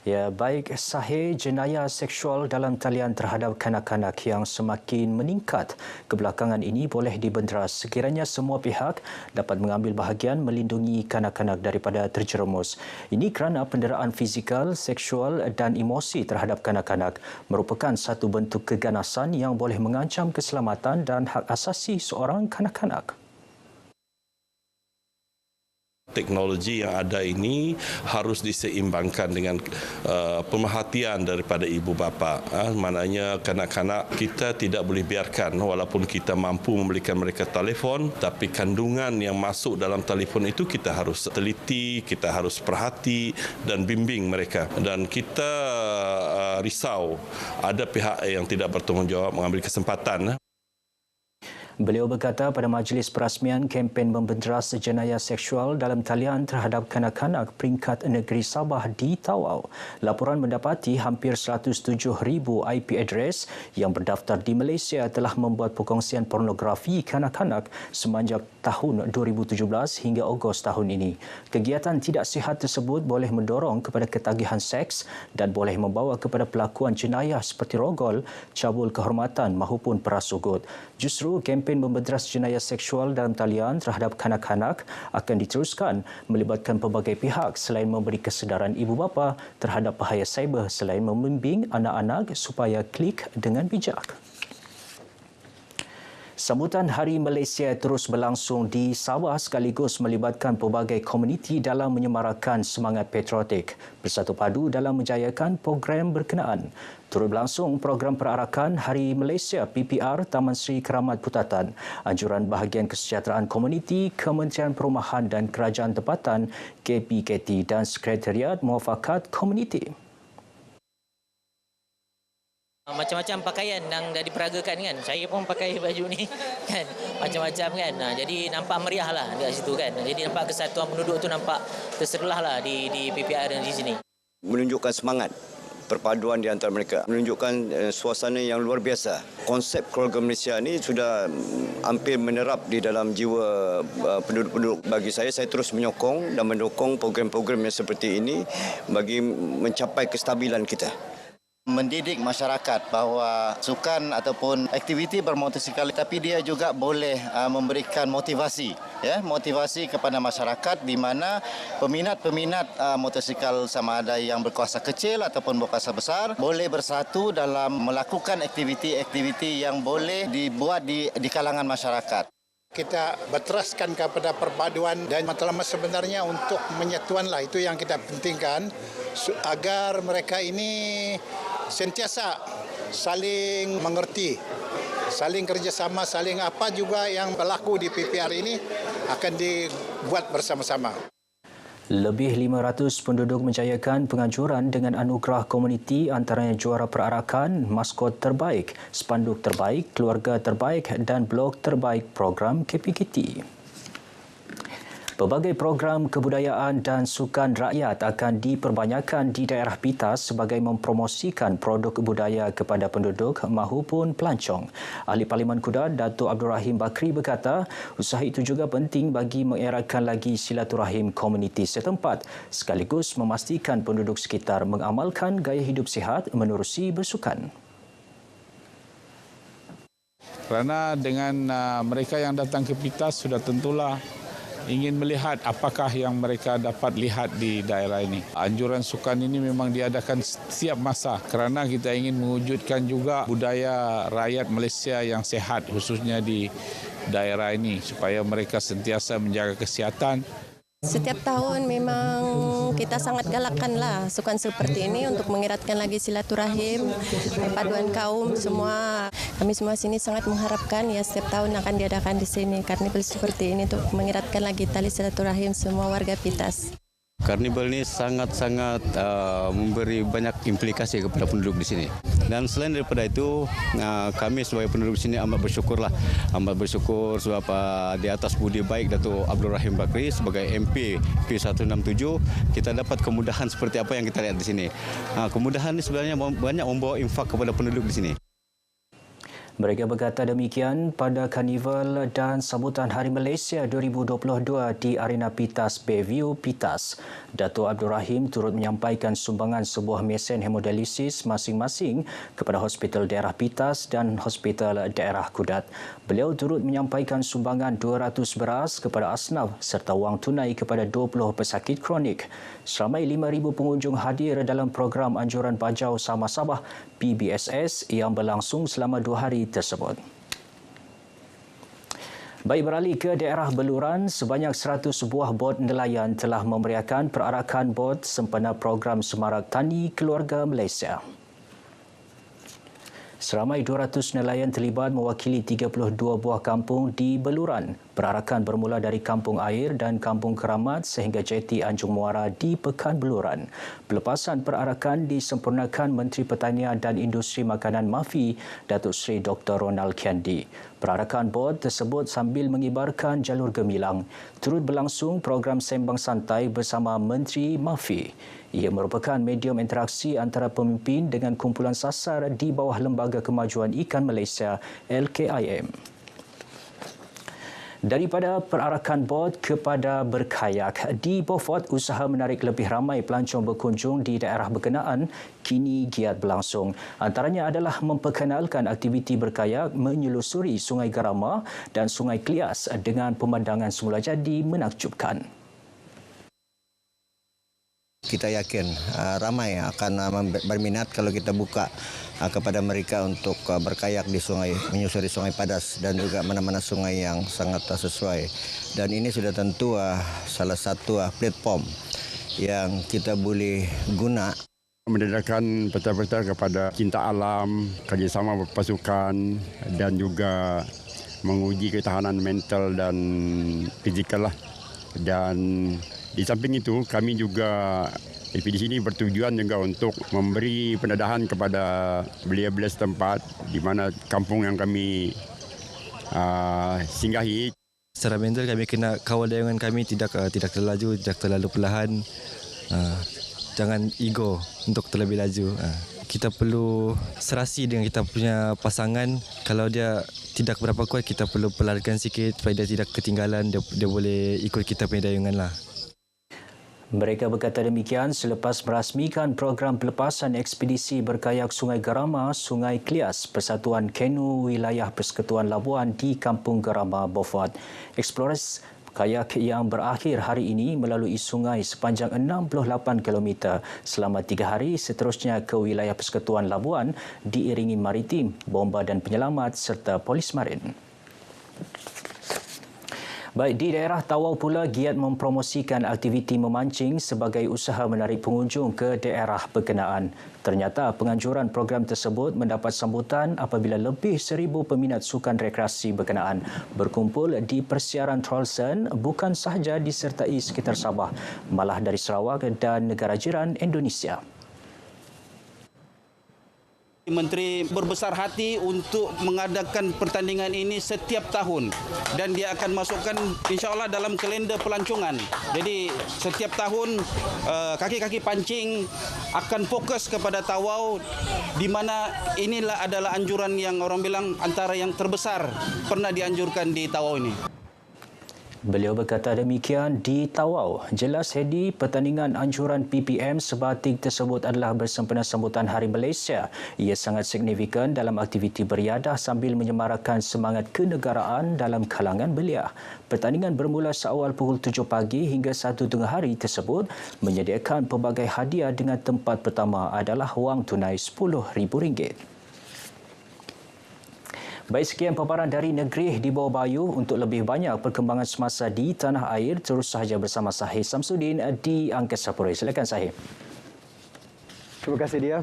Ya, baik sahih jenayah seksual dalam talian terhadap kanak-kanak yang semakin meningkat kebelakangan ini boleh dibenteras sekiranya semua pihak dapat mengambil bahagian melindungi kanak-kanak daripada terjerumus. Ini kerana penderaan fizikal, seksual dan emosi terhadap kanak-kanak merupakan satu bentuk keganasan yang boleh mengancam keselamatan dan hak asasi seorang kanak-kanak. Teknologi yang ada ini harus diseimbangkan dengan pemerhatian daripada ibu bapa. Maknanya kanak-kanak kita tidak boleh biarkan walaupun kita mampu membelikan mereka telefon, tapi kandungan yang masuk dalam telefon itu kita harus teliti, kita harus perhati dan bimbing mereka. Dan kita risau ada pihak yang tidak bertanggungjawab mengambil kesempatan. Beliau berkata pada majlis perasmian kempen membenteras jenayah seksual dalam talian terhadap kanak-kanak peringkat negeri Sabah di Tawau. Laporan mendapati hampir 107,000 IP address yang berdaftar di Malaysia telah membuat perkongsian pornografi kanak-kanak semenjak tahun 2017 hingga Ogos tahun ini. Kegiatan tidak sihat tersebut boleh mendorong kepada ketagihan seks dan boleh membawa kepada pelakuan jenayah seperti rogol, cabul kehormatan maupun perasugut. Justru kempen membenteras jenayah seksual dalam talian terhadap kanak-kanak akan diteruskan melibatkan pelbagai pihak selain memberi kesedaran ibu bapa terhadap bahaya cyber selain membimbing anak-anak supaya klik dengan bijak. Sambutan Hari Malaysia terus berlangsung di Sabah sekaligus melibatkan pelbagai komuniti dalam menyemarakan semangat patriotik bersatu padu dalam menjayakan program berkenaan. Turut berlangsung program perarakan Hari Malaysia PPR Taman Sri Keramat Putatan, anjuran bahagian kesejahteraan komuniti, Kementerian Perumahan dan Kerajaan Tempatan KPKT dan Sekretariat Muafakat Komuniti. Macam-macam pakaian yang dah diperagakan kan. Saya pun pakai baju ni kan. Macam-macam kan. Jadi nampak meriah lah dekat situ kan. Jadi nampak kesatuan penduduk tu nampak terserulah lah di PPR dan di sini. Menunjukkan semangat perpaduan di antara mereka, menunjukkan suasana yang luar biasa. Konsep keluarga Malaysia ni sudah hampir menerap di dalam jiwa penduduk-penduduk. Bagi saya terus menyokong dan mendukung program-program yang seperti ini bagi mencapai kestabilan kita. Mendidik masyarakat bahawa sukan ataupun aktiviti bermotosikal tapi dia juga boleh memberikan motivasi motivasi kepada masyarakat di mana peminat-peminat motosikal sama ada yang berkuasa kecil ataupun berkuasa besar boleh bersatu dalam melakukan aktiviti-aktiviti yang boleh dibuat di kalangan masyarakat. Kita berteraskan kepada perpaduan dan matlamat sebenarnya untuk menyatuanlah itu yang kita pentingkan agar mereka ini sentiasa saling mengerti, saling kerjasama, saling apa juga yang berlaku di PPR ini akan dibuat bersama-sama. Lebih 500 penduduk menjayakan penganjuran dengan anugerah komuniti antaranya juara perarakan, maskot terbaik, spanduk terbaik, keluarga terbaik dan blog terbaik program KPKT. Pelbagai program kebudayaan dan sukan rakyat akan diperbanyakkan di daerah Pitas sebagai mempromosikan produk budaya kepada penduduk mahupun pelancong. Ahli Parlimen Kudat Datuk Abdul Rahim Bakri berkata, usaha itu juga penting bagi mengeratkan lagi silaturahim komuniti setempat sekaligus memastikan penduduk sekitar mengamalkan gaya hidup sihat menerusi bersukan. Kerana dengan mereka yang datang ke Pitas sudah tentulah ingin melihat apakah yang mereka dapat lihat di daerah ini. Anjuran sukan ini memang diadakan setiap masa kerana kita ingin mewujudkan juga budaya rakyat Malaysia yang sehat khususnya di daerah ini supaya mereka sentiasa menjaga kesihatan. Setiap tahun memang kita sangat galakkanlah sukan seperti ini untuk mengeratkan lagi silaturahim, perpaduan kaum semua. Kami semua sini sangat mengharapkan ya setiap tahun akan diadakan di sini karnival seperti ini untuk mengeratkan lagi tali silaturahim semua warga Pitas. Karnival ini sangat-sangat memberi banyak implikasi kepada penduduk di sini. Dan selain daripada itu, kami sebagai penduduk di sini amat bersyukur sebab di atas budi baik Datuk Abdul Rahim Bakri sebagai MP P167 kita dapat kemudahan seperti apa yang kita lihat di sini. Kemudahan ini sebenarnya banyak membawa infak kepada penduduk di sini. Mereka berkata demikian pada Karnival dan Sambutan Hari Malaysia 2022 di Arena Pitas Bayview, Pitas. Dato' Abdul Rahim turut menyampaikan sumbangan sebuah mesin hemodialisis masing-masing kepada Hospital Daerah Pitas dan Hospital Daerah Kudat. Beliau turut menyampaikan sumbangan 200 beras kepada asnaf serta wang tunai kepada 20 pesakit kronik. Seramai 5,000 pengunjung hadir dalam program anjuran bajau Sama Sabah PBSS yang berlangsung selama 2 hari tersebut. Baik, beralih ke daerah Beluran, sebanyak 100 buah bot nelayan telah memeriahkan perarakan bot sempena program Semarak Tani Keluarga Malaysia. Seramai 200 nelayan terlibat mewakili 32 buah kampung di Beluran. Perarakan bermula dari Kampung Air dan Kampung Keramat sehingga jeti Anjung Muara di Pekan Beluran. Pelepasan perarakan disempurnakan Menteri Pertanian dan Industri Makanan MAFI, Datuk Seri Dr. Ronald Kendi. Perarakan bot tersebut sambil mengibarkan jalur gemilang. Turut berlangsung program sembang santai bersama Menteri MAFI. Ia merupakan medium interaksi antara pemimpin dengan kumpulan sasar di bawah Lembaga Kemajuan Ikan Malaysia LKIM. Daripada perarakan bot kepada berkayak, di Beaufort usaha menarik lebih ramai pelancong berkunjung di daerah berkenaan kini giat berlangsung. Antaranya adalah memperkenalkan aktiviti berkayak menyelusuri Sungai Garama dan Sungai Klias dengan pemandangan semula jadi menakjubkan. Kita yakin ramai akan berminat kalau kita buka kepada mereka untuk berkayak di sungai, menyusuri Sungai Padas dan juga mana-mana sungai yang sangat sesuai. Dan ini sudah tentu salah satu platform yang kita boleh guna. Mendedahkan peta-peta kepada cinta alam, kerjasama berpasukan dan juga menguji ketahanan mental dan fizikal lah. Dan di samping itu, kami juga ekspedisi ini bertujuan juga untuk memberi pendedahan kepada belia-belia setempat di mana kampung yang kami singgahi. Secara mental kami kena kawal dayangan kami tidak terlaju, tidak terlalu perlahan. Jangan ego untuk terlebih laju. Kita perlu serasi dengan kita punya pasangan. Kalau dia tidak berapa kuat, kita perlu pelarkan sikit supaya dia tidak ketinggalan. Dia boleh ikut kita punya dayangan lah. Mereka berkata demikian selepas merasmikan program pelepasan ekspedisi berkayak Sungai Garama, Sungai Klias, Persatuan Kenu Wilayah Persekutuan Labuan di Kampung Garama, Beaufort. Eksplorasi kayak yang berakhir hari ini melalui sungai sepanjang 68 km selama 3 hari, seterusnya ke wilayah Persekutuan Labuan diiringi maritim, bomba dan penyelamat serta polis marin. Baik, di daerah Tawau pula giat mempromosikan aktiviti memancing sebagai usaha menarik pengunjung ke daerah berkenaan. Ternyata penganjuran program tersebut mendapat sambutan apabila lebih 1,000 peminat sukan rekreasi berkenaan berkumpul di persiaran Trolson, bukan sahaja disertai sekitar Sabah, malah dari Sarawak dan negara jiran Indonesia. Menteri berbesar hati untuk mengadakan pertandingan ini setiap tahun dan dia akan masukkan insya-Allah dalam kalender pelancongan. Jadi setiap tahun kaki-kaki pancing akan fokus kepada Tawau, di mana inilah adalah anjuran yang orang bilang antara yang terbesar pernah dianjurkan di Tawau ini. Beliau berkata demikian di Tawau. Jelas Hedi, pertandingan anjuran PPM sebatik tersebut adalah bersempena sambutan Hari Malaysia. Ia sangat signifikan dalam aktiviti beriadah sambil menyemarakkan semangat kenegaraan dalam kalangan belia. Pertandingan bermula seawal pukul 7 pagi hingga 1 tengah hari tersebut menyediakan pelbagai hadiah dengan tempat pertama adalah wang tunai RM10,000. Baik, sekian paparan dari negeri di bawah Bayu. Untuk lebih banyak perkembangan semasa di tanah air, terus sahaja bersama Sahih Samsudin di Angkasa Pura. Silakan Sahih. Terima kasih dia.